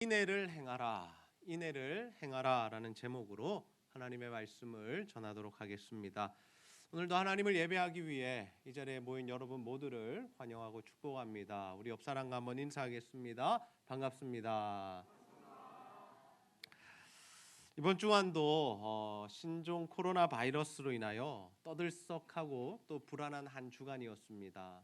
인애를 행하라, 인애를 행하라라는 제목으로 하나님의 말씀을 전하도록 하겠습니다. 오늘도 하나님을 예배하기 위해 이 자리에 모인 여러분 모두를 환영하고 축복합니다. 우리 옆 사람과 한번 인사하겠습니다. 반갑습니다. 이번 주간도 신종 코로나 바이러스로 인하여 떠들썩하고 또 불안한 한 주간이었습니다.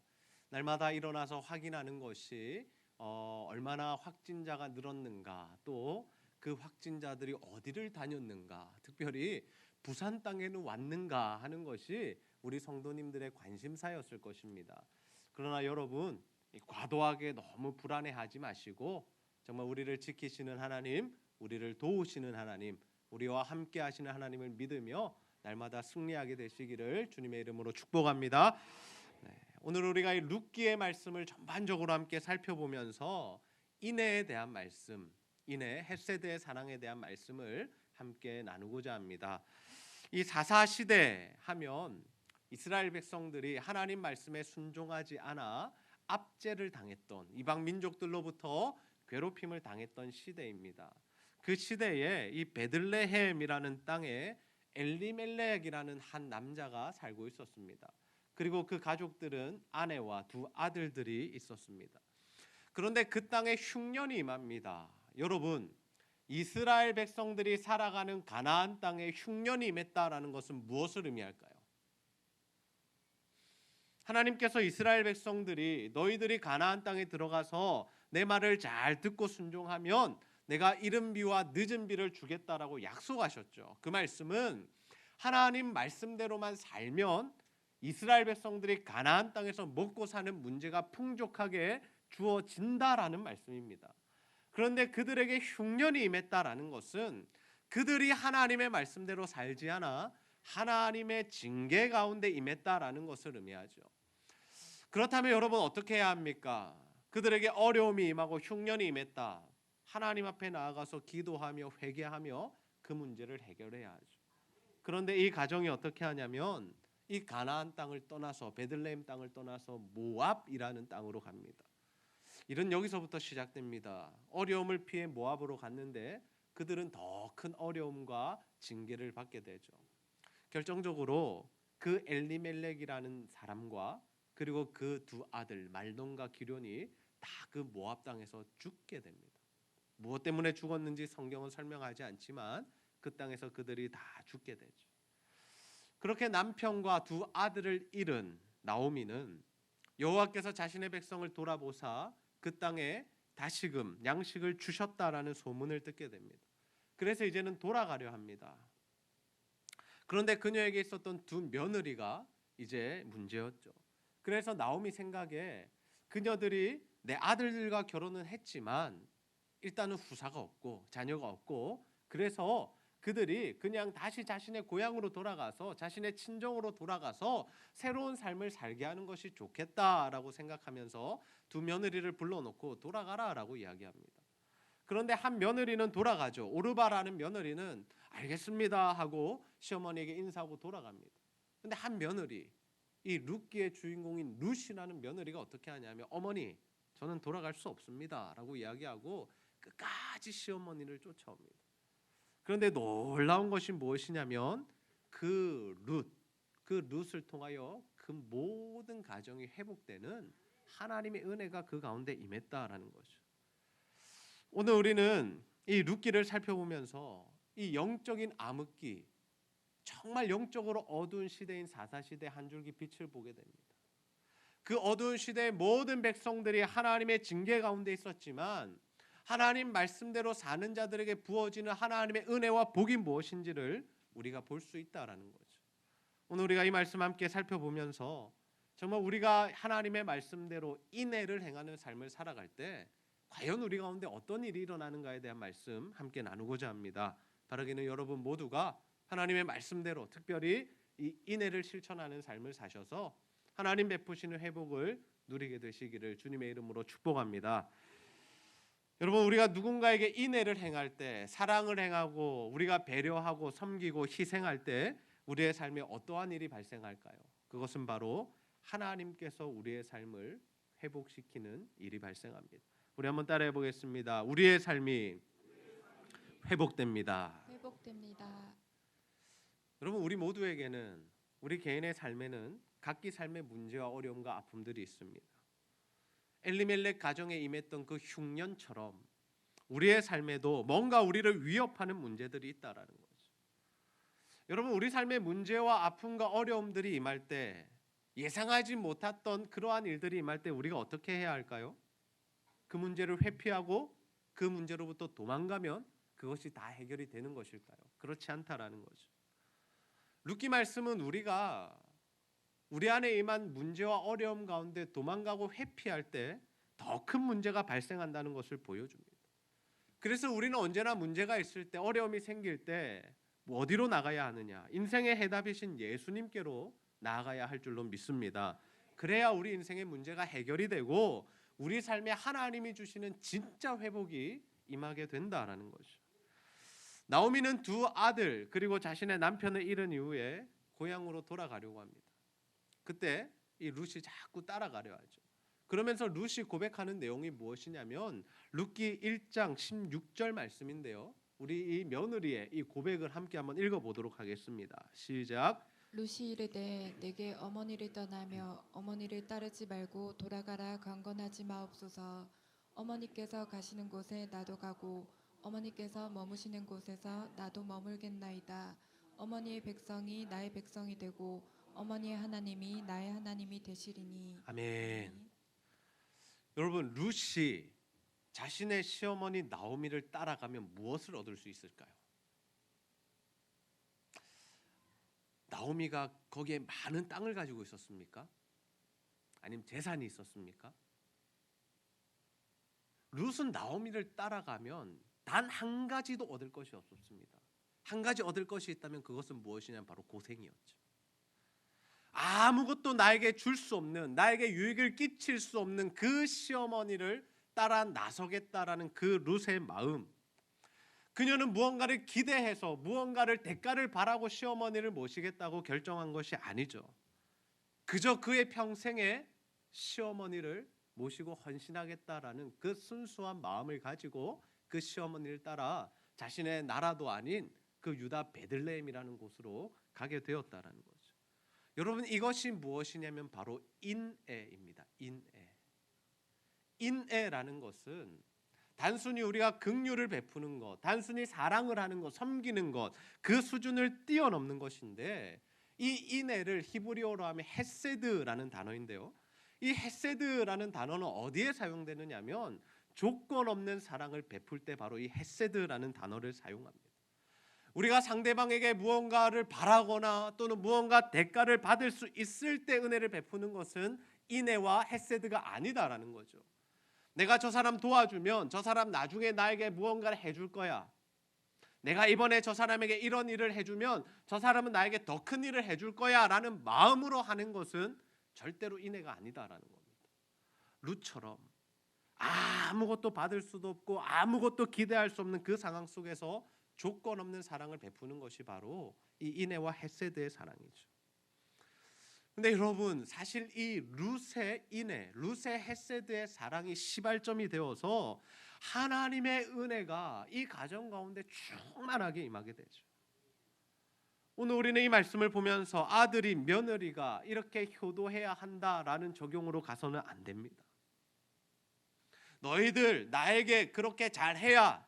날마다 일어나서 확인하는 것이 얼마나 확진자가 늘었는가, 또 그 확진자들이 어디를 다녔는가, 특별히 부산 땅에는 왔는가 하는 것이 우리 성도님들의 관심사였을 것입니다. 그러나 여러분, 과도하게 너무 불안해하지 마시고 정말 우리를 지키시는 하나님, 우리를 도우시는 하나님, 우리와 함께 하시는 하나님을 믿으며 날마다 승리하게 되시기를 주님의 이름으로 축복합니다. 오늘 우리가 이 룻기의 말씀을 전반적으로 함께 살펴보면서 인애에 대한 말씀, 인애, 헷세드의 사랑에 대한 말씀을 함께 나누고자 합니다. 이 사사 시대 하면 이스라엘 백성들이 하나님 말씀에 순종하지 않아 압제를 당했던, 이방 민족들로부터 괴롭힘을 당했던 시대입니다. 그 시대에 이 베들레헴이라는 땅에 엘리멜렉이라는 한 남자가 살고 있었습니다. 그리고 그 가족들은 아내와 두 아들들이 있었습니다. 그런데 그 땅에 흉년이 임합니다. 여러분, 이스라엘 백성들이 살아가는 가나안 땅에 흉년이 임했다라는 것은 무엇을 의미할까요? 하나님께서 이스라엘 백성들이 너희들이 가나안 땅에 들어가서 내 말을 잘 듣고 순종하면 내가 이른 비와 늦은 비를 주겠다라고 약속하셨죠. 그 말씀은 하나님 말씀대로만 살면 이스라엘 백성들이 가나안 땅에서 먹고 사는 문제가 풍족하게 주어진다라는 말씀입니다. 그런데 그들에게 흉년이 임했다라는 것은 그들이 하나님의 말씀대로 살지 않아 하나님의 징계 가운데 임했다라는 것을 의미하죠. 그렇다면 여러분 어떻게 해야 합니까? 그들에게 어려움이 임하고 흉년이 임했다. 하나님 앞에 나아가서 기도하며 회개하며 그 문제를 해결해야 하죠. 그런데 이 가정이 어떻게 하냐면 이 가나안 땅을 떠나서 베들레헴 땅을 떠나서 모압이라는 땅으로 갑니다. 일은 여기서부터 시작됩니다. 어려움을 피해 모압으로 갔는데 그들은 더 큰 어려움과 징계를 받게 되죠. 결정적으로 그 엘리멜렉이라는 사람과 그리고 그 두 아들 말돈과 기럐이 다 그 모압 땅에서 죽게 됩니다. 무엇 때문에 죽었는지 성경은 설명하지 않지만 그 땅에서 그들이 다 죽게 되죠. 그렇게 남편과 두 아들을 잃은 나오미는 여호와께서 자신의 백성을 돌아보사 그 땅에 다시금 양식을 주셨다라는 소문을 듣게 됩니다. 그래서 이제는 돌아가려 합니다. 그런데 그녀에게 있었던 두 며느리가 이제 문제였죠. 그래서 나오미 생각에 그녀들이 내 아들들과 결혼은 했지만 일단은 후사가 없고 자녀가 없고, 그래서 그들이 그냥 다시 자신의 고향으로 돌아가서 자신의 친정으로 돌아가서 새로운 삶을 살게 하는 것이 좋겠다라고 생각하면서 두 며느리를 불러놓고 돌아가라라고 이야기합니다. 그런데 한 며느리는 돌아가죠. 오르바라는 며느리는 알겠습니다 하고 시어머니에게 인사하고 돌아갑니다. 그런데 한 며느리, 이 룻기의 주인공인 룻이라는 며느리가 어떻게 하냐면 어머니, 저는 돌아갈 수 없습니다 라고 이야기하고 끝까지 시어머니를 쫓아옵니다. 그런데 놀라운 것이 무엇이냐면 그 룻을 통하여 그 모든 가정이 회복되는 하나님의 은혜가 그 가운데 임했다라는 거죠. 오늘 우리는 이 룻기를 살펴보면서 이 영적인 암흑기, 정말 영적으로 어두운 시대인 사사시대 한 줄기 빛을 보게 됩니다. 그 어두운 시대의 모든 백성들이 하나님의 징계 가운데 있었지만 하나님 말씀대로 사는 자들에게 부어지는 하나님의 은혜와 복이 무엇인지를 우리가 볼 수 있다라는 거죠. 오늘 우리가 이 말씀 함께 살펴보면서 정말 우리가 하나님의 말씀대로 인애를 행하는 삶을 살아갈 때 과연 우리 가운데 어떤 일이 일어나는가에 대한 말씀 함께 나누고자 합니다. 바라기는 여러분 모두가 하나님의 말씀대로 특별히 이 인애를 실천하는 삶을 사셔서 하나님 베푸시는 회복을 누리게 되시기를 주님의 이름으로 축복합니다. 여러분, 우리가 누군가에게 인애를 행할 때, 사랑을 행하고 우리가 배려하고 섬기고 희생할 때 우리의 삶에 어떠한 일이 발생할까요? 그것은 바로 하나님께서 우리의 삶을 회복시키는 일이 발생합니다. 우리 한번 따라해 보겠습니다. 우리의 삶이 회복됩니다. 회복됩니다. 여러분, 우리 모두에게는, 우리 개인의 삶에는 각기 삶의 문제와 어려움과 아픔들이 있습니다. 엘리멜렉 가정에 임했던 그 흉년처럼 우리의 삶에도 뭔가 우리를 위협하는 문제들이 있다라는 거죠. 여러분, 우리 삶의 문제와 아픔과 어려움들이 임할 때, 예상하지 못했던 그러한 일들이 임할 때 우리가 어떻게 해야 할까요? 그 문제를 회피하고 그 문제로부터 도망가면 그것이 다 해결이 되는 것일까요? 그렇지 않다라는 거죠. 룻기 말씀은 우리가 우리 안에 임한 문제와 어려움 가운데 도망가고 회피할 때 더 큰 문제가 발생한다는 것을 보여줍니다. 그래서 우리는 언제나 문제가 있을 때, 어려움이 생길 때 어디로 나가야 하느냐? 인생의 해답이신 예수님께로 나아가야 할 줄로 믿습니다. 그래야 우리 인생의 문제가 해결이 되고 우리 삶에 하나님이 주시는 진짜 회복이 임하게 된다라는 거죠. 나오미는 두 아들 그리고 자신의 남편을 잃은 이후에 고향으로 돌아가려고 합니다. 그때 이 룻이 자꾸 따라가려 하죠. 그러면서 룻이 고백하는 내용이 무엇이냐면 룻기 1장 16절 말씀인데요. 우리 이 며느리의 이 고백을 함께 한번 읽어보도록 하겠습니다. 시작. 룻이 이르되 내게 어머니를 떠나며 어머니를 따르지 말고 돌아가라 강건하지 마옵소서. 어머니께서 가시는 곳에 나도 가고 어머니께서 머무시는 곳에서 나도 머물겠나이다. 어머니의 백성이 나의 백성이 되고 어머니의 하나님이 나의 하나님이 되시리니. 아멘. 여러분, 룻이 자신의 시어머니 나오미를 따라가면 무엇을 얻을 수 있을까요? 나오미가 거기에 많은 땅을 가지고 있었습니까? 아니면 재산이 있었습니까? 룻은 나오미를 따라가면 단 한 가지도 얻을 것이 없었습니다. 한 가지 얻을 것이 있다면 그것은 무엇이냐면 바로 고생이었죠. 아무것도 나에게 줄 수 없는, 나에게 유익을 끼칠 수 없는 그 시어머니를 따라 나서겠다라는 그 룻의 마음, 그녀는 무언가를 기대해서 무언가를 대가를 바라고 시어머니를 모시겠다고 결정한 것이 아니죠. 그저 그의 평생에 시어머니를 모시고 헌신하겠다라는 그 순수한 마음을 가지고 그 시어머니를 따라 자신의 나라도 아닌 그 유다 베들레헴이라는 곳으로 가게 되었다라는 거죠. 여러분, 이것이 무엇이냐면 바로 인애입니다. 인애라는 것은 단순히 우리가 긍휼을 베푸는 것, 단순히 사랑을 하는 것, 섬기는 것, 그 수준을 뛰어넘는 것인데, 이 인애를 히브리어로 하면 헤세드라는 단어인데요. 이 헤세드라는 단어는 어디에 사용되느냐면 조건 없는 사랑을 베풀 때 바로 이 헤세드라는 단어를 사용합니다. 우리가 상대방에게 무언가를 바라거나 또는 무언가 대가를 받을 수 있을 때 은혜를 베푸는 것은 인애와 헤세드가 아니다라는 거죠. 내가 저 사람 도와주면 저 사람 나중에 나에게 무언가를 해줄 거야. 내가 이번에 저 사람에게 이런 일을 해주면 저 사람은 나에게 더 큰 일을 해줄 거야 라는 마음으로 하는 것은 절대로 인애가 아니다라는 겁니다. 룻처럼 아무것도 받을 수도 없고 아무것도 기대할 수 없는 그 상황 속에서 조건 없는 사랑을 베푸는 것이 바로 이 인애와 헤세드의 사랑이죠. 근데 여러분, 사실 이 룻의 인애, 룻의 헤세드의 사랑이 시발점이 되어서 하나님의 은혜가 이 가정 가운데 충만하게 임하게 되죠. 오늘 우리는 이 말씀을 보면서 아들이 며느리가 이렇게 효도해야 한다라는 적용으로 가서는 안 됩니다. 너희들 나에게 그렇게 잘해야,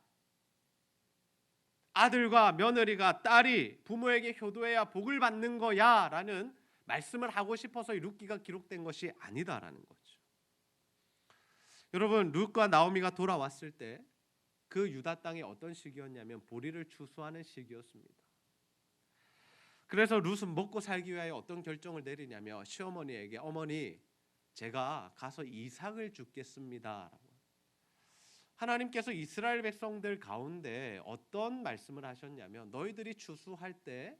아들과 며느리가, 딸이 부모에게 효도해야 복을 받는 거야 라는 말씀을 하고 싶어서 이 룻기가 기록된 것이 아니다라는 거죠. 여러분, 룻과 나오미가 돌아왔을 때 그 유다 땅이 어떤 시기였냐면 보리를 추수하는 시기였습니다. 그래서 룻은 먹고 살기 위하여 어떤 결정을 내리냐면 시어머니에게, 어머니 제가 가서 이삭을 줍겠습니다 라고. 하나님께서 이스라엘 백성들 가운데 어떤 말씀을 하셨냐면 너희들이 추수할 때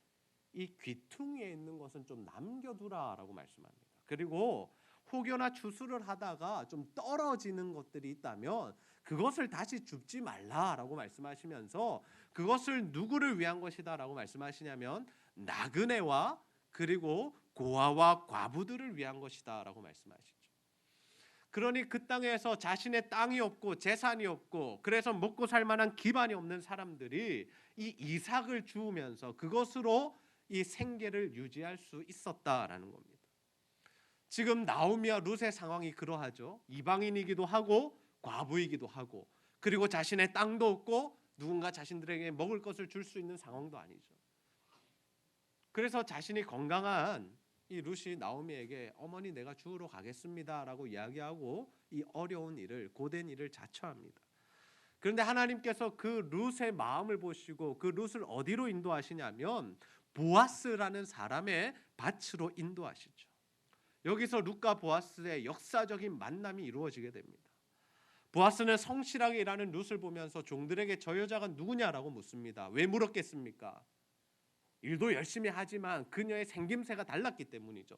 이 귀퉁이에 있는 것은 좀 남겨두라라고 말씀합니다. 그리고 혹여나 추수를 하다가 좀 떨어지는 것들이 있다면 그것을 다시 줍지 말라라고 말씀하시면서 그것을 누구를 위한 것이다라고 말씀하시냐면 나그네와 그리고 고아와 과부들을 위한 것이다라고 말씀하시죠. 그러니 그 땅에서 자신의 땅이 없고 재산이 없고 그래서 먹고 살 만한 기반이 없는 사람들이 이 이삭을 주우면서 그것으로 이 생계를 유지할 수 있었다라는 겁니다. 지금 나오미와 룻의 상황이 그러하죠. 이방인이기도 하고 과부이기도 하고 그리고 자신의 땅도 없고 누군가 자신들에게 먹을 것을 줄 수 있는 상황도 아니죠. 그래서 자신이 건강한 이 룻이 나오미에게 어머니 내가 주우러 가겠습니다라고 이야기하고 이 어려운 일을 고된 일을 자처합니다. 그런데 하나님께서 그 룻의 마음을 보시고 그 룻을 어디로 인도하시냐면 보아스라는 사람의 밭으로 인도하시죠. 여기서 룻과 보아스의 역사적인 만남이 이루어지게 됩니다. 보아스는 성실하게 일하는 룻을 보면서 종들에게 저 여자가 누구냐라고 묻습니다. 왜 물었겠습니까? 일도 열심히 하지만 그녀의 생김새가 달랐기 때문이죠.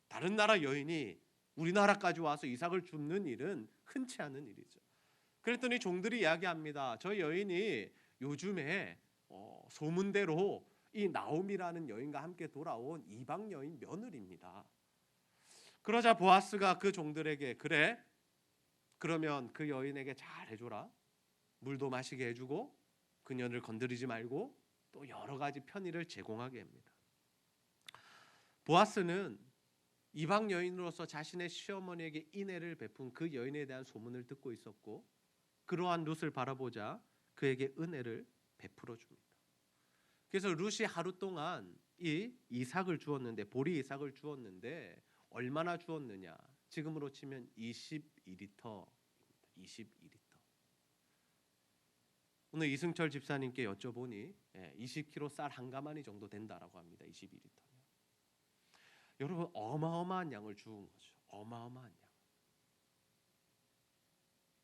다른 나라 여인이 우리나라까지 와서 이삭을 줍는 일은 흔치 않은 일이죠. 그랬더니 종들이 이야기합니다. 저 여인이 요즘에 소문대로 이 나오미라는 여인과 함께 돌아온 이방 여인 며느리입니다. 그러자 보아스가 그 종들에게 그래? 그러면 그 여인에게 잘 해줘라. 물도 마시게 해주고 그녀를 건드리지 말고 또 여러 가지 편의를 제공하게 합니다. 보아스는 이방 여인으로서 자신의 시어머니에게 인애를 베푼 그 여인에 대한 소문을 듣고 있었고 그러한 룻을 바라보자 그에게 은혜를 베풀어 줍니다. 그래서 룻이 하루 동안 이 이삭을 주었는데 보리 이삭을 주었는데 얼마나 주었느냐? 지금으로 치면 22리터입니다. 22리터. 오늘 이승철 집사님께 여쭤보니 20kg 쌀 한 가마니 정도 된다라고 합니다. 22리터. 여러분 어마어마한 양을 주운 거죠. 어마어마한 양.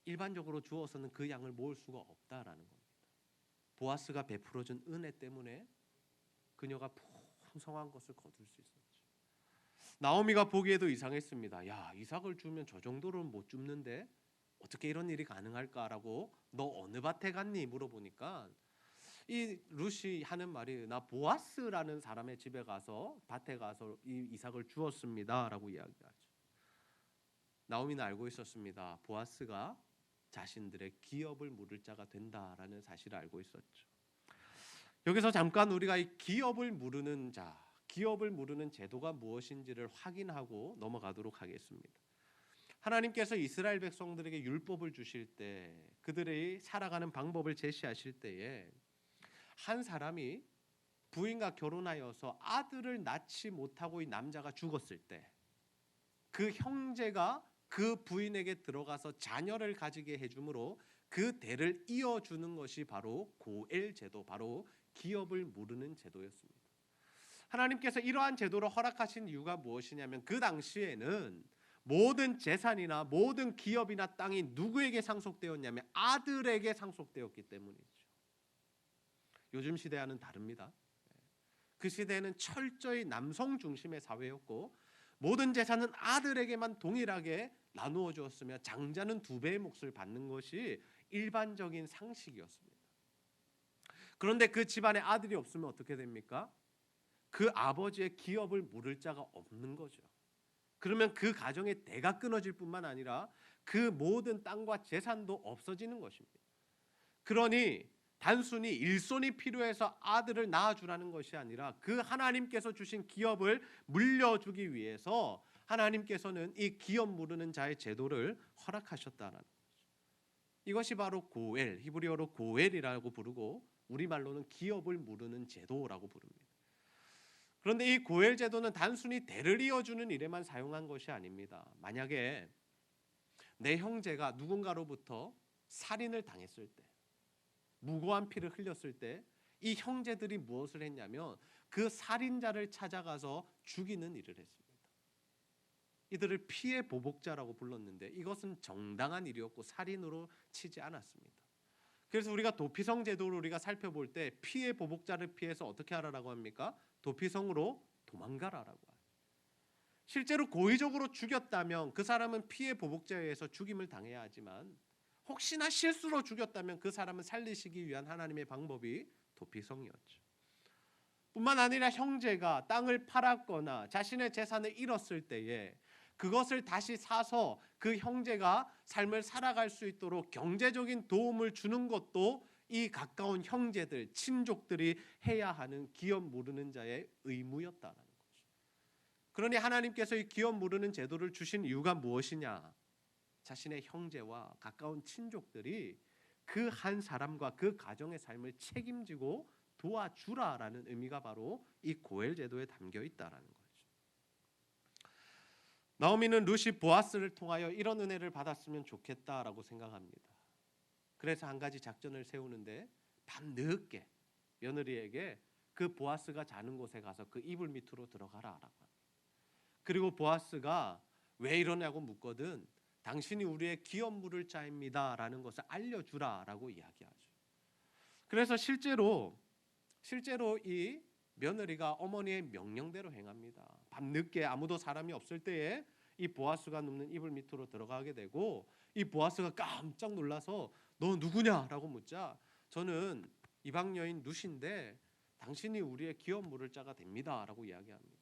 일반적으로 주어서는 그 양을 모을 수가 없다라는 겁니다. 보아스가 베풀어준 은혜 때문에 그녀가 풍성한 것을 거둘 수 있었죠. 나오미가 보기에도 이상했습니다. 야, 이삭을 주면 저 정도로는 못 줍는데 어떻게 이런 일이 가능할까라고 너 어느 밭에 갔니? 물어보니까 이 룻이 하는 말이 나 보아스라는 사람의 집에 가서 밭에 가서 이 이삭을 주었습니다라고 이야기하죠. 나오미는 알고 있었습니다. 보아스가 자신들의 기업을 물을 자가 된다라는 사실을 알고 있었죠. 여기서 잠깐 우리가 이 기업을 물으는 자, 기업을 물으는 제도가 무엇인지를 확인하고 넘어가도록 하겠습니다. 하나님께서 이스라엘 백성들에게 율법을 주실 때 그들의 살아가는 방법을 제시하실 때에 한 사람이 부인과 결혼하여서 아들을 낳지 못하고 이 남자가 죽었을 때 그 형제가 그 부인에게 들어가서 자녀를 가지게 해주므로 그 대를 이어주는 것이 바로 고엘 제도, 바로 기업을 물으는 제도였습니다. 하나님께서 이러한 제도를 허락하신 이유가 무엇이냐면 그 당시에는 모든 재산이나 모든 기업이나 땅이 누구에게 상속되었냐면 아들에게 상속되었기 때문이죠. 요즘 시대와는 다릅니다. 그 시대에는 철저히 남성 중심의 사회였고 모든 재산은 아들에게만 동일하게 나누어 주었으며 장자는 2배의 몫을 받는 것이 일반적인 상식이었습니다. 그런데 그 집안에 아들이 없으면 어떻게 됩니까? 그 아버지의 기업을 물을 자가 없는 거죠. 그러면 그 가정의 대가 끊어질 뿐만 아니라 그 모든 땅과 재산도 없어지는 것입니다. 그러니 단순히 일손이 필요해서 아들을 낳아주라는 것이 아니라 그 하나님께서 주신 기업을 물려주기 위해서 하나님께서는 이 기업 물으는 자의 제도를 허락하셨다는 거죠. 이것이 바로 고엘, 히브리어로 고엘이라고 부르고 우리말로는 기업을 물으는 제도라고 부릅니다. 그런데 이 고엘 제도는 단순히 대를 이어주는 일에만 사용한 것이 아닙니다. 만약에 내 형제가 누군가로부터 살인을 당했을 때 무고한 피를 흘렸을 때 이 형제들이 무엇을 했냐면 그 살인자를 찾아가서 죽이는 일을 했습니다. 이들을 피해 보복자라고 불렀는데 이것은 정당한 일이었고 살인으로 치지 않았습니다. 그래서 우리가 도피성 제도를 우리가 살펴볼 때 피해 보복자를 피해서 어떻게 하라고 합니까? 도피성으로 도망가라라고 하죠. 실제로 고의적으로 죽였다면 그 사람은 피해 보복자에 의해서 죽임을 당해야 하지만 혹시나 실수로 죽였다면 그 사람은 살리시기 위한 하나님의 방법이 도피성이었죠. 뿐만 아니라 형제가 땅을 팔았거나 자신의 재산을 잃었을 때에 그것을 다시 사서 그 형제가 삶을 살아갈 수 있도록 경제적인 도움을 주는 것도 이 가까운 형제들, 친족들이 해야 하는 기업 모르는 자의 의무였다라는 거죠. 그러니 하나님께서 이 기업 모르는 제도를 주신 이유가 무엇이냐? 자신의 형제와 가까운 친족들이 그 한 사람과 그 가정의 삶을 책임지고 도와주라라는 의미가 바로 이 고엘 제도에 담겨 있다라는 거죠. 나오미는 루시 보아스를 통하여 이런 은혜를 받았으면 좋겠다라고 생각합니다. 그래서 한 가지 작전을 세우는데 밤늦게 며느리에게 그 보아스가 자는 곳에 가서 그 이불 밑으로 들어가라라고 합니다. 그리고 보아스가 왜 이러냐고 묻거든 당신이 우리의 기업 물을 자입니다라는 것을 알려주라라고 이야기하죠. 그래서 실제로 이 며느리가 어머니의 명령대로 행합니다. 밤늦게 아무도 사람이 없을 때에 이 보아스가 눕는 이불 밑으로 들어가게 되고 이 보아스가 깜짝 놀라서 너 누구냐라고 묻자 저는 이방 여인 루시인데 당신이 우리의 기업 물을 자가 됩니다라고 이야기합니다.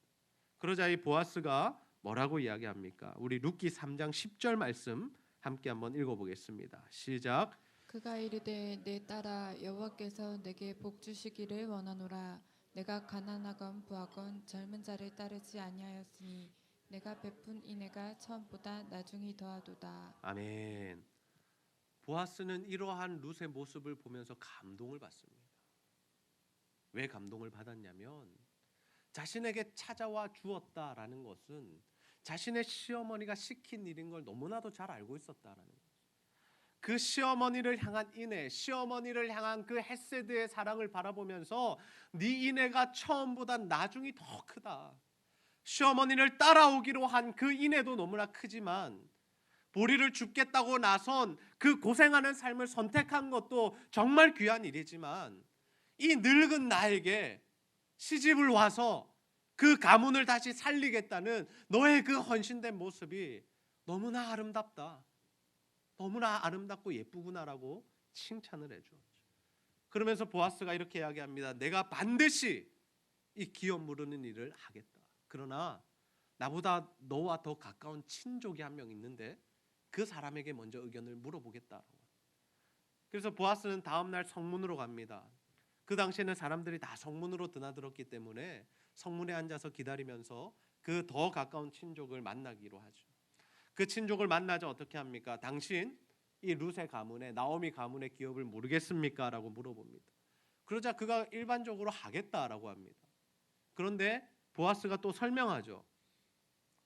그러자 이 보아스가 뭐라고 이야기합니까? 우리 룻기 3장 10절 말씀 함께 한번 읽어보겠습니다. 시작. 그가 이르되 내 딸아 여호와께서 내게 복 주시기를 원하노라. 내가 가난하건 부하건 젊은 자를 따르지 아니하였으니 내가 베푼 인애가 처음보다 나중이 더하도다. 아멘. 보아스는 이러한 룻의 모습을 보면서 감동을 받습니다. 왜 감동을 받았냐면 자신에게 찾아와 주었다라는 것은 자신의 시어머니가 시킨 일인 걸 너무나도 잘 알고 있었다라는 거예요. 그 시어머니를 향한 인애, 시어머니를 향한 그 헤세드의 사랑을 바라보면서 네 인애가 처음보다 나중이 더 크다. 시어머니를 따라오기로 한 그 인애도 너무나 크지만 보리를 줍겠다고 나선 그 고생하는 삶을 선택한 것도 정말 귀한 일이지만 이 늙은 나에게 시집을 와서 그 가문을 다시 살리겠다는 너의 그 헌신된 모습이 너무나 아름답다. 너무나 아름답고 예쁘구나라고 칭찬을 해주었죠. 그러면서 보아스가 이렇게 이야기합니다. 내가 반드시 이 기업 무르는 일을 하겠다. 그러나 나보다 너와 더 가까운 친족이 한 명 있는데 그 사람에게 먼저 의견을 물어보겠다라고. 그래서 보아스는 다음 날 성문으로 갑니다. 그 당시에는 사람들이 다 성문으로 드나들었기 때문에 성문에 앉아서 기다리면서 그 더 가까운 친족을 만나기로 하죠. 그 친족을 만나자 어떻게 합니까? 당신 이 룻의 가문에 나오미 가문의 기업을 모르겠습니까? 라고 물어봅니다. 그러자 그가 일반적으로 하겠다라고 합니다. 그런데 보아스가 또 설명하죠.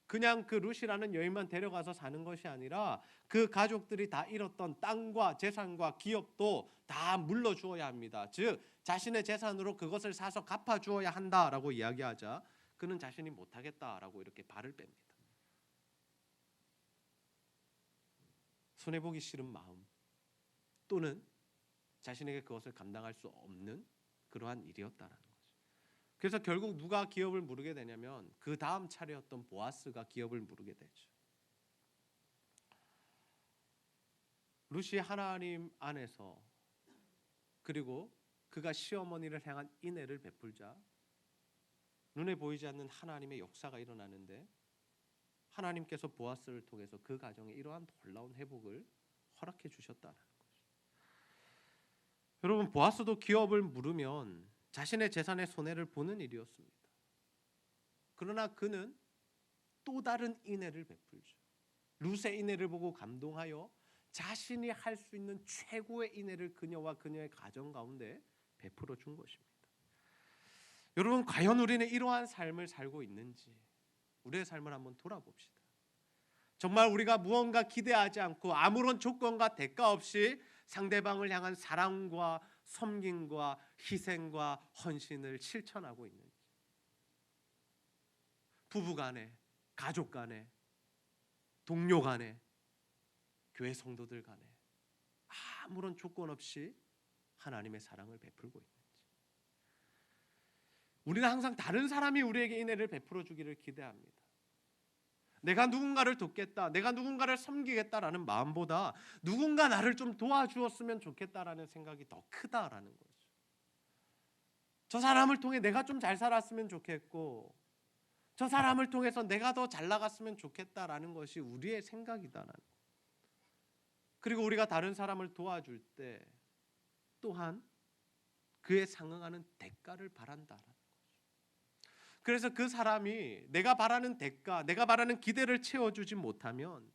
그냥 그 룻이라는 여인만 데려가서 사는 것이 아니라 그 가족들이 다 잃었던 땅과 재산과 기업도 다 물러주어야 합니다. 즉 자신의 재산으로 그것을 사서 갚아주어야 한다라고 이야기하자 그는 자신이 못하겠다라고 이렇게 발을 뺍니다. 손해보기 싫은 마음 또는 자신에게 그것을 감당할 수 없는 그러한 일이었다라는 거죠. 그래서 결국 누가 기업을 무르게 되냐면 그 다음 차례였던 보아스가 기업을 무르게 되죠. 룻이 하나님 안에서 그리고 그가 시어머니를 향한 인애를 베풀자 눈에 보이지 않는 하나님의 역사가 일어나는데 하나님께서 보아스를 통해서 그 가정에 이러한 놀라운 회복을 허락해 주셨다는 거죠. 여러분 보아스도 기업을 물으면 자신의 재산의 손해를 보는 일이었습니다. 그러나 그는 또 다른 인애를 베풀죠. 룻의 인애를 보고 감동하여 자신이 할 수 있는 최고의 인애를 그녀와 그녀의 가정 가운데 베풀어 준 것입니다. 여러분 과연 우리는 이러한 삶을 살고 있는지 우리의 삶을 한번 돌아봅시다. 정말 우리가 무언가 기대하지 않고 아무런 조건과 대가 없이 상대방을 향한 사랑과 섬김과 희생과 헌신을 실천하고 있는지, 부부 간에, 가족 간에, 동료 간에, 교회 성도들 간에 아무런 조건 없이 하나님의 사랑을 베풀고 있는지. 우리는 항상 다른 사람이 우리에게 인애를 베풀어 주기를 기대합니다. 내가 누군가를 돕겠다, 내가 누군가를 섬기겠다라는 마음보다 누군가 나를 좀 도와주었으면 좋겠다라는 생각이 더 크다라는 거죠. 저 사람을 통해 내가 좀 잘 살았으면 좋겠고 저 사람을 통해서 내가 더 잘 나갔으면 좋겠다라는 것이 우리의 생각이다라는 것. 그리고 우리가 다른 사람을 도와줄 때 또한 그에 상응하는 대가를 바란다라는 거죠. 그래서 그 사람이 내가 바라는 대가, 내가 바라는 기대를 채워주지 못하면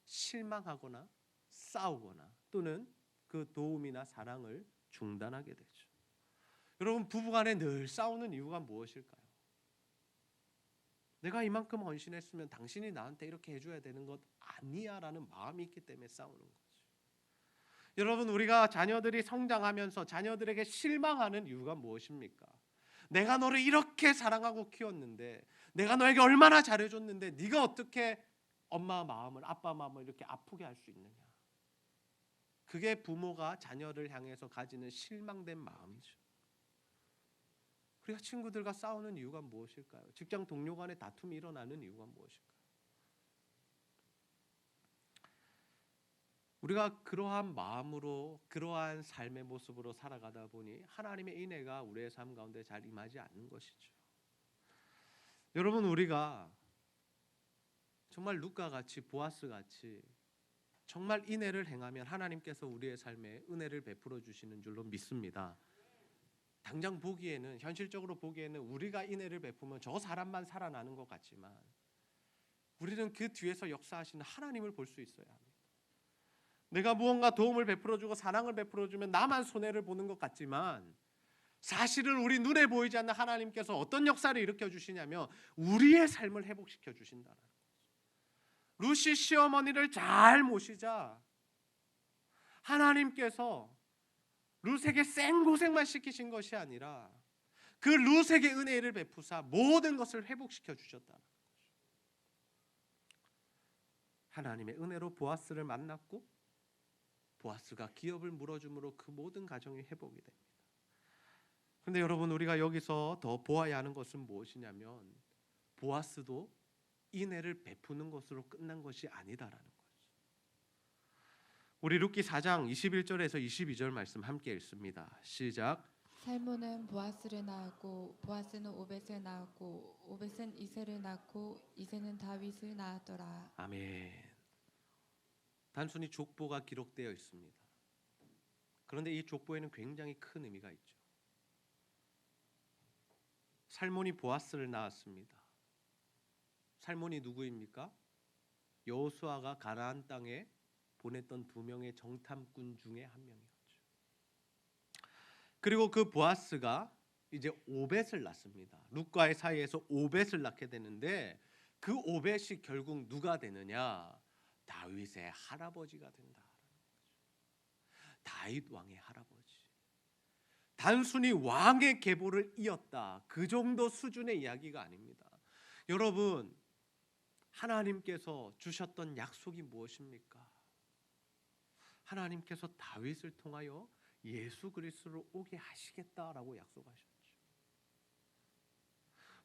실망하거나 싸우거나 또는 그 도움이나 사랑을 중단하게 되죠. 여러분, 부부간에 늘 싸우는 이유가 무엇일까요? 내가 이만큼 헌신했으면 당신이 나한테 이렇게 해줘야 되는 것 아니야 라는 마음이 있기 때문에 싸우는 거죠. 여러분, 우리가 자녀들이 성장하면서 자녀들에게 실망하는 이유가 무엇입니까? 내가 너를 이렇게 사랑하고 키웠는데, 내가 너에게 얼마나 잘해줬는데 네가 어떻게 엄마 마음을, 아빠 마음을 이렇게 아프게 할 수 있느냐. 그게 부모가 자녀를 향해서 가지는 실망된 마음이죠. 우리가 친구들과 싸우는 이유가 무엇일까요? 직장 동료 간의 다툼이 일어나는 이유가 무엇일까요? 우리가 그러한 마음으로, 그러한 삶의 모습으로 살아가다 보니 하나님의 은혜가 우리의 삶 가운데 잘 임하지 않는 것이죠. 여러분, 우리가 정말 룻과같이, 보아스같이 정말 인애를 행하면 하나님께서 우리의 삶에 은혜를 베풀어 주시는 줄로 믿습니다. 당장 보기에는, 현실적으로 보기에는 우리가 인애를 베푸면 저 사람만 살아나는 것 같지만 우리는 그 뒤에서 역사하시는 하나님을 볼 수 있어야 합니다. 내가 무언가 도움을 베풀어주고 사랑을 베풀어주면 나만 손해를 보는 것 같지만 사실은 우리 눈에 보이지 않는 하나님께서 어떤 역사를 일으켜 주시냐면 우리의 삶을 회복시켜 주신다는 거죠. 루시 시어머니를 잘 모시자 하나님께서 룻에게 생고생만 시키신 것이 아니라 그 룻에게 은혜를 베푸사 모든 것을 회복시켜 주셨다는 거죠. 하나님의 은혜로 보아스를 만났고 보아스가 기업을 물어줌으로 그 모든 가정이 회복이 됩니다. 그런데 여러분, 우리가 여기서 더 보아야 하는 것은 무엇이냐면 보아스도 인애를 베푸는 것으로 끝난 것이 아니다라는 거죠. 우리 룻기 4장 21절에서 22절 말씀 함께 읽습니다. 시작. 살몬은 보아스를 낳았고 보아스는 오벳을 낳았고 오벳은 이새를 낳고 이새는 다윗을 낳았더라. 아멘. 단순히 족보가 기록되어 있습니다. 그런데 이 족보에는 굉장히 큰 의미가 있죠. 살몬이 보아스를 낳았습니다. 살몬이 누구입니까? 여호수아가 가나안 땅에 보냈던 2명의 정탐꾼 중에 한 명이었죠. 그리고 그 보아스가 이제 오벳을 낳습니다. 룻과의 사이에서 오벳을 낳게 되는데 그 오벳이 결국 누가 되느냐? 다윗의 할아버지가 된다라는 거죠. 다윗 왕의 할아버지. 단순히 왕의 계보를 이었다, 그 정도 수준의 이야기가 아닙니다. 여러분, 하나님께서 주셨던 약속이 무엇입니까? 하나님께서 다윗을 통하여 예수 그리스도를 오게 하시겠다라고 약속하셨죠.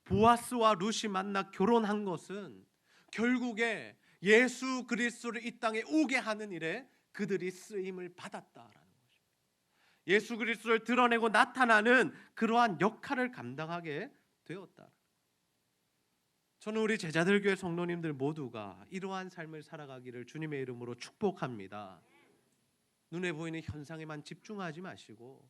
보아스와 룻이 만나 결혼한 것은 결국에 예수 그리스도를 이 땅에 오게 하는 일에 그들이 쓰임을 받았다라는 것입니다. 예수 그리스도를 드러내고 나타나는 그러한 역할을 감당하게 되었다. 저는 우리 제자들 교회 성도님들 모두가 이러한 삶을 살아가기를 주님의 이름으로 축복합니다. 눈에 보이는 현상에만 집중하지 마시고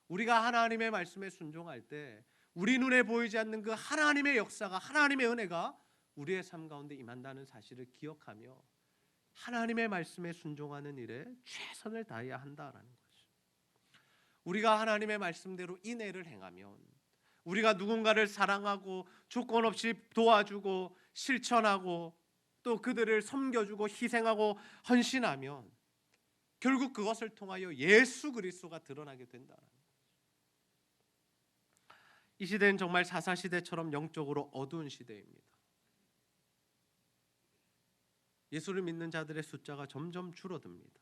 우리가 하나님의 말씀에 순종할 때 우리 눈에 보이지 않는 그 하나님의 역사가, 하나님의 은혜가 우리의 삶 가운데 임한다는 사실을 기억하며 하나님의 말씀에 순종하는 일에 최선을 다해야 한다라는 거죠. 우리가 하나님의 말씀대로 인애를 행하면, 우리가 누군가를 사랑하고 조건 없이 도와주고 실천하고 또 그들을 섬겨주고 희생하고 헌신하면 결국 그것을 통하여 예수 그리스도가 드러나게 된다는 거죠. 이 시대는 정말 사사시대처럼 영적으로 어두운 시대입니다. 예수를 믿는 자들의 숫자가 점점 줄어듭니다.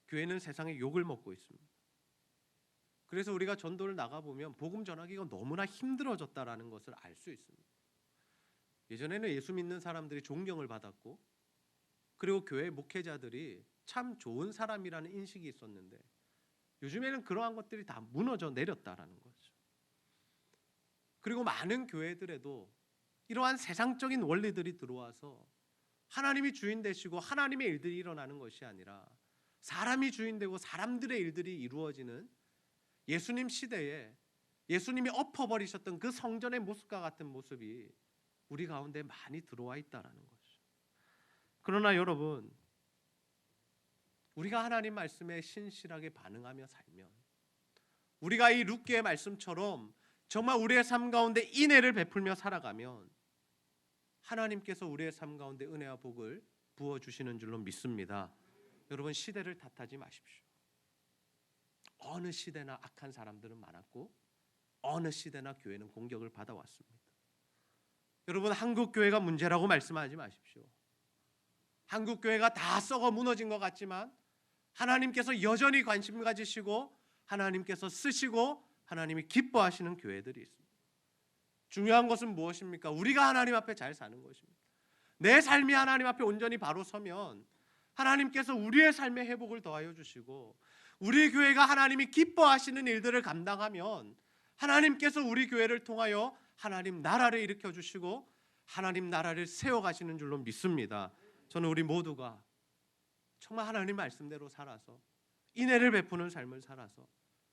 교회는 세상의 욕을 먹고 있습니다. 그래서 우리가 전도를 나가보면 복음 전하기가 너무나 힘들어졌다라는 것을 알 수 있습니다. 예전에는 예수 믿는 사람들이 존경을 받았고 그리고 교회 목회자들이 참 좋은 사람이라는 인식이 있었는데 요즘에는 그러한 것들이 다 무너져 내렸다라는 거죠. 그리고 많은 교회들에도 이러한 세상적인 원리들이 들어와서 하나님이 주인 되시고 하나님의 일들이 일어나는 것이 아니라 사람이 주인 되고 사람들의 일들이 이루어지는 예수님 시대에 예수님이 엎어버리셨던 그 성전의 모습과 같은 모습이 우리 가운데 많이 들어와 있다라는 거죠. 그러나 여러분, 우리가 하나님 말씀에 신실하게 반응하며 살면, 우리가 이 룻기의 말씀처럼 정말 우리의 삶 가운데 인애를 베풀며 살아가면 하나님께서 우리의 삶 가운데 은혜와 복을 부어주시는 줄로 믿습니다. 여러분, 시대를 탓하지 마십시오. 어느 시대나 악한 사람들은 많았고 어느 시대나 교회는 공격을 받아왔습니다. 여러분, 한국 교회가 문제라고 말씀하지 마십시오. 한국 교회가 다 썩어 무너진 것 같지만 하나님께서 여전히 관심 가지시고 하나님께서 쓰시고 하나님이 기뻐하시는 교회들이 있습니다. 중요한 것은 무엇입니까? 우리가 하나님 앞에 잘 사는 것입니다. 내 삶이 하나님 앞에 온전히 바로 서면 하나님께서 우리의 삶의 회복을 더하여 주시고 우리 교회가 하나님이 기뻐하시는 일들을 감당하면 하나님께서 우리 교회를 통하여 하나님 나라를 일으켜 주시고 하나님 나라를 세워가시는 줄로 믿습니다. 저는 우리 모두가 정말 하나님 말씀대로 살아서 인애를 베푸는 삶을 살아서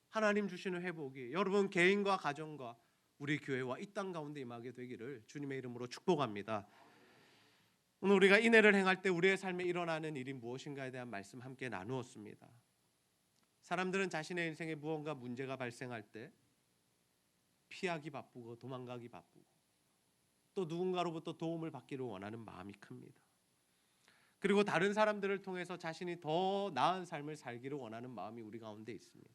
하나님 주시는 회복이 여러분 개인과 가정과 우리 교회와 이 땅 가운데 임하게 되기를 주님의 이름으로 축복합니다. 오늘 우리가 인애를 행할 때 우리의 삶에 일어나는 일이 무엇인가에 대한 말씀 함께 나누었습니다. 사람들은 자신의 인생에 무언가 문제가 발생할 때 피하기 바쁘고 도망가기 바쁘고 또 누군가로부터 도움을 받기를 원하는 마음이 큽니다. 그리고 다른 사람들을 통해서 자신이 더 나은 삶을 살기를 원하는 마음이 우리 가운데 있습니다.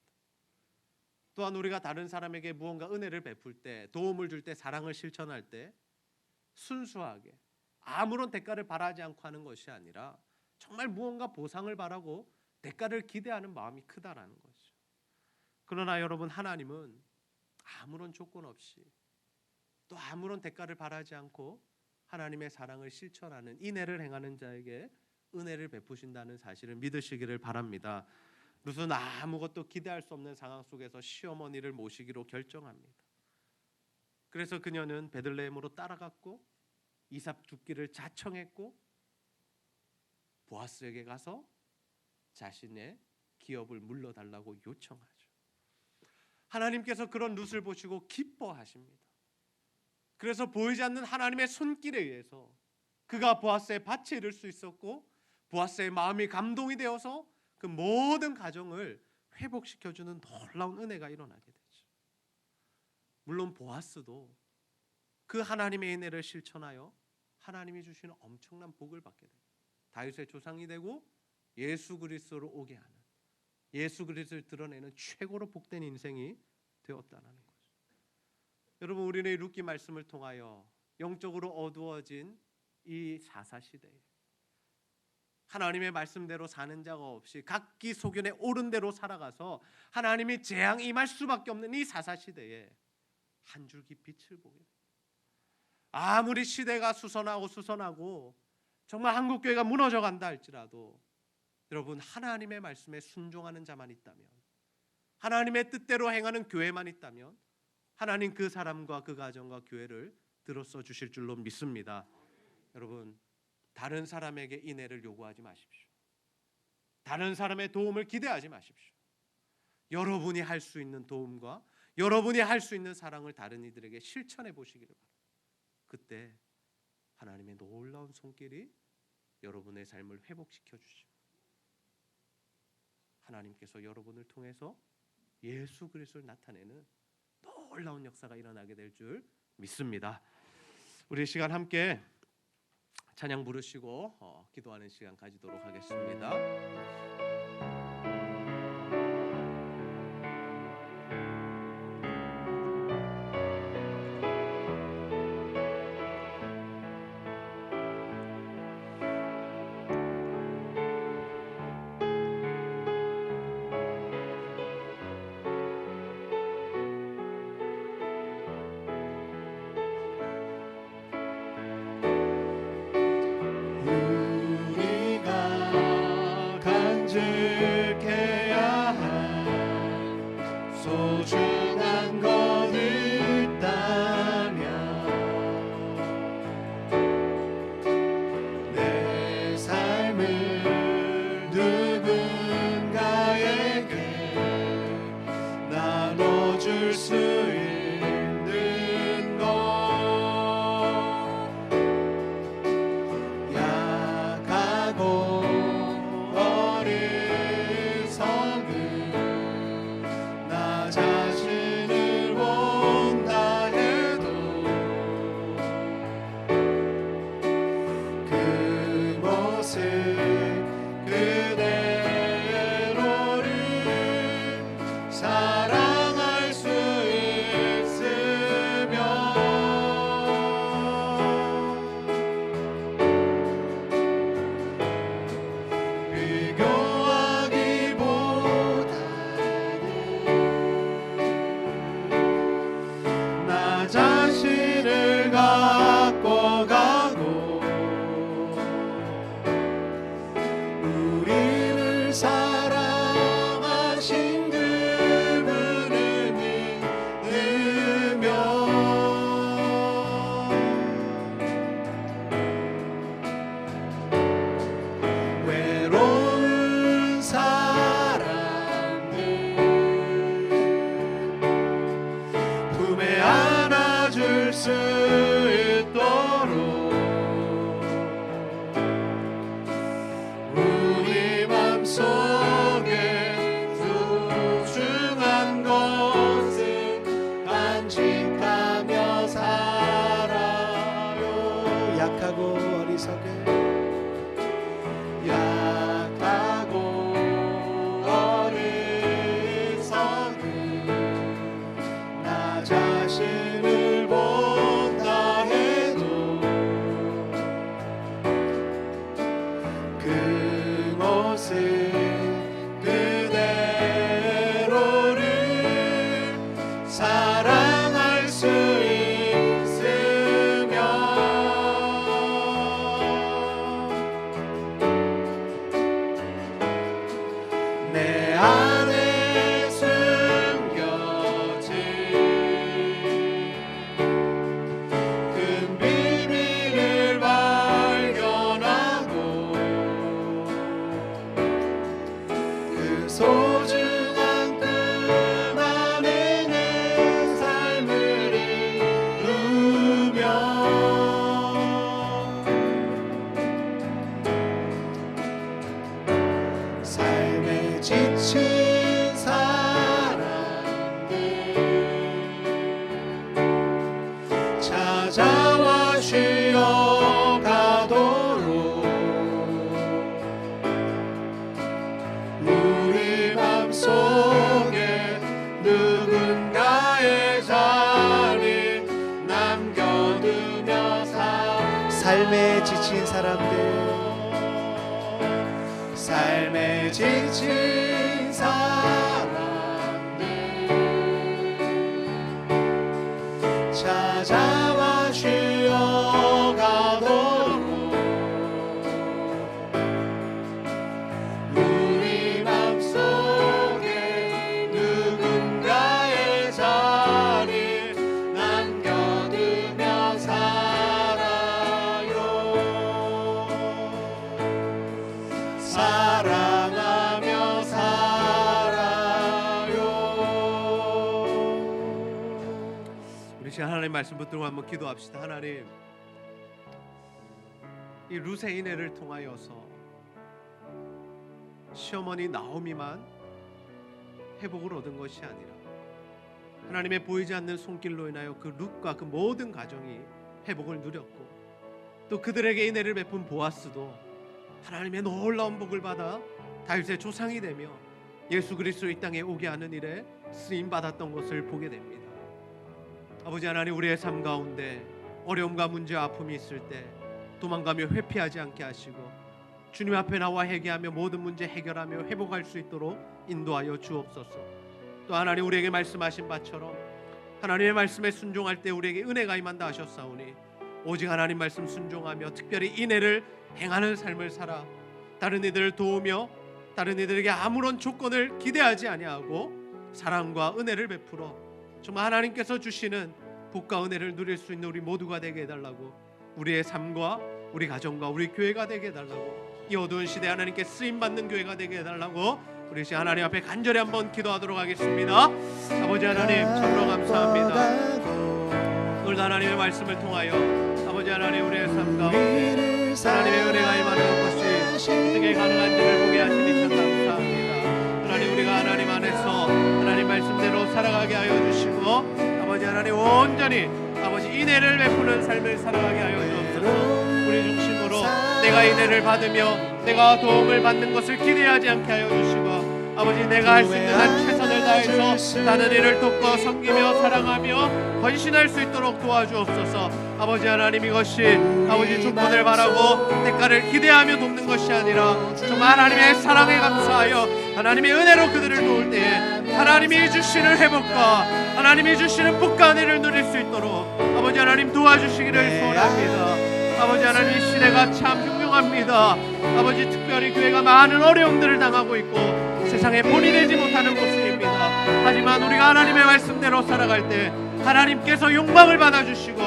또한 우리가 다른 사람에게 무언가 은혜를 베풀 때, 도움을 줄 때, 사랑을 실천할 때 순수하게 아무런 대가를 바라지 않고 하는 것이 아니라 정말 무언가 보상을 바라고 대가를 기대하는 마음이 크다라는 거죠. 그러나 여러분, 하나님은 아무런 조건 없이 또 아무런 대가를 바라지 않고 하나님의 사랑을 실천하는 인애를 행하는 자에게 은혜를 베푸신다는 사실을 믿으시기를 바랍니다. 룻은 아무것도 기대할 수 없는 상황 속에서 시어머니를 모시기로 결정합니다. 그래서 그녀는 베들레헴으로 따라갔고 이삭 죽기를 자청했고 보아스에게 가서 자신의 기업을 물러달라고 요청하죠. 하나님께서 그런 룻을 보시고 기뻐하십니다. 그래서 보이지 않는 하나님의 손길에 의해서 그가 보아스의 밭에 이를 수 있었고 보아스의 마음이 감동이 되어서 그 모든 가정을 회복시켜주는 놀라운 은혜가 일어나게 되죠. 물론 보아스도 그 하나님의 은혜를 실천하여 하나님이 주시는 엄청난 복을 받게 됩니다. 다윗의 조상이 되고 예수 그리스도로 오게 하는, 예수 그리스도를 드러내는 최고로 복된 인생이 되었다는 거죠. 여러분, 우리는 이 룻기 말씀을 통하여 영적으로 어두워진 이 사사시대에 하나님의 말씀대로 사는 자가 없이 각기 소견에 옳은 대로 살아가서 하나님이 재앙이 임할 수밖에 없는 이 사사시대에 한 줄기 빛을 보게 됩니다. 아무리 시대가 수선하고 정말 한국교회가 무너져 간다 할지라도 여러분, 하나님의 말씀에 순종하는 자만 있다면, 하나님의 뜻대로 행하는 교회만 있다면 하나님 그 사람과 그 가정과 교회를 들어서 주실 줄로 믿습니다. 여러분, 다른 사람에게 인애를 요구하지 마십시오. 다른 사람의 도움을 기대하지 마십시오. 여러분이 할 수 있는 도움과 여러분이 할 수 있는 사랑을 다른 이들에게 실천해 보시기를 바랍니다. 그때 하나님의 놀라운 손길이 여러분의 삶을 회복시켜 주시고 하나님께서 여러분을 통해서 예수 그리스도를 나타내는 놀라운 역사가 일어나게 될 줄 믿습니다. 우리 시간 함께 찬양 부르시고 기도하는 시간 가지도록 하겠습니다. 소중한 건 있다. 수 있는 것 약하고 어리석은 나 자신을 본다 해도 그 모습 그대로를 사랑할 수 있으며 비교하기보다는 나 자신을 갖고 가고 우리를 사랑하신 그분을 믿으며 외로운 사람들 품에 안아줄 수 있도록 우리 맘속에 소중한 것을 간직하며 살아요. 약하고 어리석은 약하고 어리석은 나 자신을 본다 해도 그 모습 그대로를 사랑할 수 있으며 내 안에 숨겨진 큰 비밀을 발견하고 그 소중한 끈 안에 내 삶을 이루며 삶에 지친 사람들 찾아와 쉬어가도록 우리 맘속에 누군가의 자리 남겨두며 삶에 지친 사람들 삶에 지친 사람들 찾아와 쉬어가도록 우리 맘속에 누군가의 자리 남겨두며 살아요. 사랑하며 살아요. 우리 지금 하나님 말씀 붙들고 한번 기도합시다. 하나님, 이 루세 인해를 통하여서 시어머니 나오미만 회복을 얻은 것이 아니라 하나님의 보이지 않는 손길로 인하여 그 룻과 그 모든 가정이 회복을 누렸고 또 그들에게 인해를 베푼 보아스도 하나님의 놀라운 복을 받아 다윗의 조상이 되며 예수 그리스도 이 땅에 오게 하는 일에 쓰임 받았던 것을 보게 됩니다. 아버지 하나님, 우리의 삶 가운데 어려움과 문제와 아픔이 있을 때 도망가며 회피하지 않게 하시고 주님 앞에 나와 회개하며 모든 문제 해결하며 회복할 수 있도록 인도하여 주옵소서. 또 하나님, 우리에게 말씀하신 바처럼 하나님의 말씀에 순종할 때 우리에게 은혜가 임한다 하셨사오니 오직 하나님 말씀 순종하며 특별히 인애를 행하는 삶을 살아 다른 이들을 도우며 다른 이들에게 아무런 조건을 기대하지 아니하고 사랑과 은혜를 베풀어 정말 하나님께서 주시는 복과 은혜를 누릴 수 있는 우리 모두가 되게 해달라고, 우리의 삶과 우리 가정과 우리 교회가 되게 해달라고, 이 어두운 시대 하나님께 쓰임받는 교회가 되게 해달라고 우리 이제 하나님 앞에 간절히 한번 기도하도록 하겠습니다. 아버지 하나님 참으로 감사합니다. 오늘 하나님의 말씀을 통하여 아버지 하나님 우리의 삶 가운데 하나님의 은혜가 임하는 것이 어떻게 가능한지를 보게 하시니 참 감사합니다. 하나님 우리가 하나님 안에서 하나님 말씀대로 살아가게 하여 주시고 아버지 하나님 온전히 아버지 인애를 베푸는 삶을 살아가게 하여 주옵소서. 우리 중심으로 내가 인애를 받으며 내가 도움을 받는 것을 기대하지 않게 하여 주시고 아버지 내가 할 수 있는 한 최선을 다해서 다른 이를 돕고 섬기며 사랑하며 헌신할 수 있도록 도와주옵소서. 아버지 하나님 이것이 아버지 조건을 바라고 대가를 기대하며 돕는 것이 아니라 정말 하나님의 사랑에 감사하여 하나님의 은혜로 그들을 도울 때에 하나님이 주시는 회복과 하나님이 주시는 복과 은혜를 누릴 수 있도록 아버지 하나님 도와주시기를 소원합니다. 아버지 하나님 이 시대가 참 흉흉합니다. 아버지 특별히 교회가 많은 어려움들을 당하고 있고 세상에 본이 되지 못하는 모습입니다. 하지만 우리가 하나님의 말씀대로 살아갈 때 하나님께서 영광을 받아주시고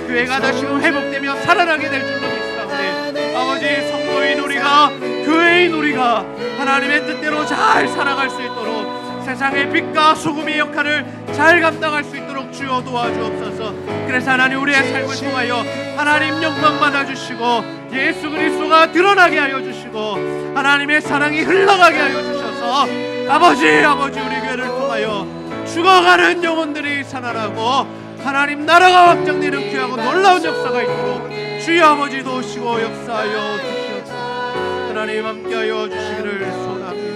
교회가 다시금 회복되며 살아나게 될 줄로 믿사오니 아버지 성도인 우리가 교회인 우리가 하나님의 뜻대로 잘 살아갈 수 있도록 세상의 빛과 소금의 역할을 잘 감당할 수 있도록 주여 도와주옵소서. 그래서 하나님 우리의 삶을 통하여 하나님 영광 받아주시고 예수 그리스도가 드러나게 하여 주시고 하나님의 사랑이 흘러가게 하여 주셔서 아버지 우리 교회를 통하여 죽어가는 영혼들이 살아나고 하나님 나라가 확장되는 귀하고 놀라운 역사가 있도록 주여 아버지 도우시고 역사하여 주시옵소서. 하나님 함께하여 주시기를 소원합니다.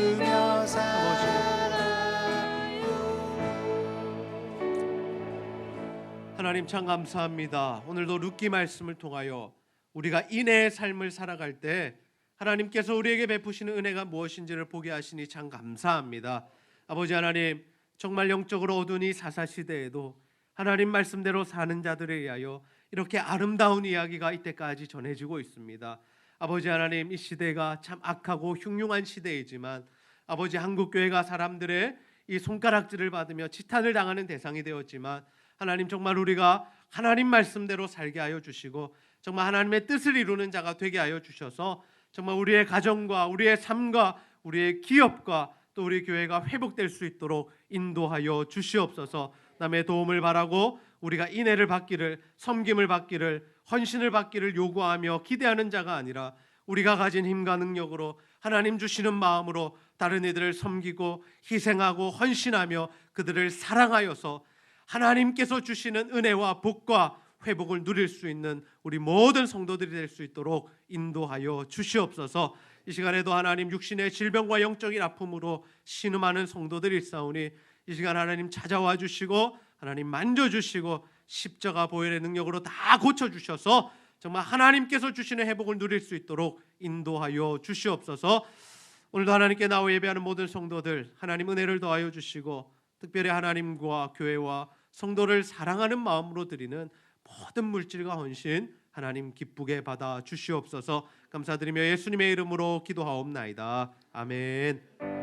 하나님 참 감사합니다. 오늘도 룻기 말씀을 통하여 우리가 인애의 삶을 살아갈 때 하나님께서 우리에게 베푸시는 은혜가 무엇인지를 보게 하시니 참 감사합니다. 아버지 하나님 정말 영적으로 어두운 이 사사시대에도 하나님 말씀대로 사는 자들에 의하여 이렇게 아름다운 이야기가 이때까지 전해지고 있습니다. 아버지 하나님 이 시대가 참 악하고 흉흉한 시대이지만 아버지 한국교회가 사람들의 이 손가락질을 받으며 지탄을 당하는 대상이 되었지만 하나님 정말 우리가 하나님 말씀대로 살게 하여 주시고 정말 하나님의 뜻을 이루는 자가 되게 하여 주셔서 정말 우리의 가정과 우리의 삶과 우리의 기업과 또 우리 교회가 회복될 수 있도록 인도하여 주시옵소서. 남의 도움을 바라고 우리가 인애를 받기를 섬김을 받기를 헌신을 받기를 요구하며 기대하는 자가 아니라 우리가 가진 힘과 능력으로 하나님 주시는 마음으로 다른 이들을 섬기고 희생하고 헌신하며 그들을 사랑하여서 하나님께서 주시는 은혜와 복과 회복을 누릴 수 있는 우리 모든 성도들이 될 수 있도록 인도하여 주시옵소서. 이 시간에도 하나님 육신의 질병과 영적인 아픔으로 신음하는 성도들이 있사오니 이 시간 하나님 찾아와 주시고 하나님 만져주시고 십자가 보혈의 능력으로 다 고쳐주셔서 정말 하나님께서 주시는 회복을 누릴 수 있도록 인도하여 주시옵소서. 오늘도 하나님께 나와 예배하는 모든 성도들 하나님 은혜를 더하여 주시고 특별히 하나님과 교회와 성도를 사랑하는 마음으로 드리는 모든 물질과 헌신 하나님 기쁘게 받아 주시옵소서. 감사드리며 예수님의 이름으로 기도하옵나이다. 아멘.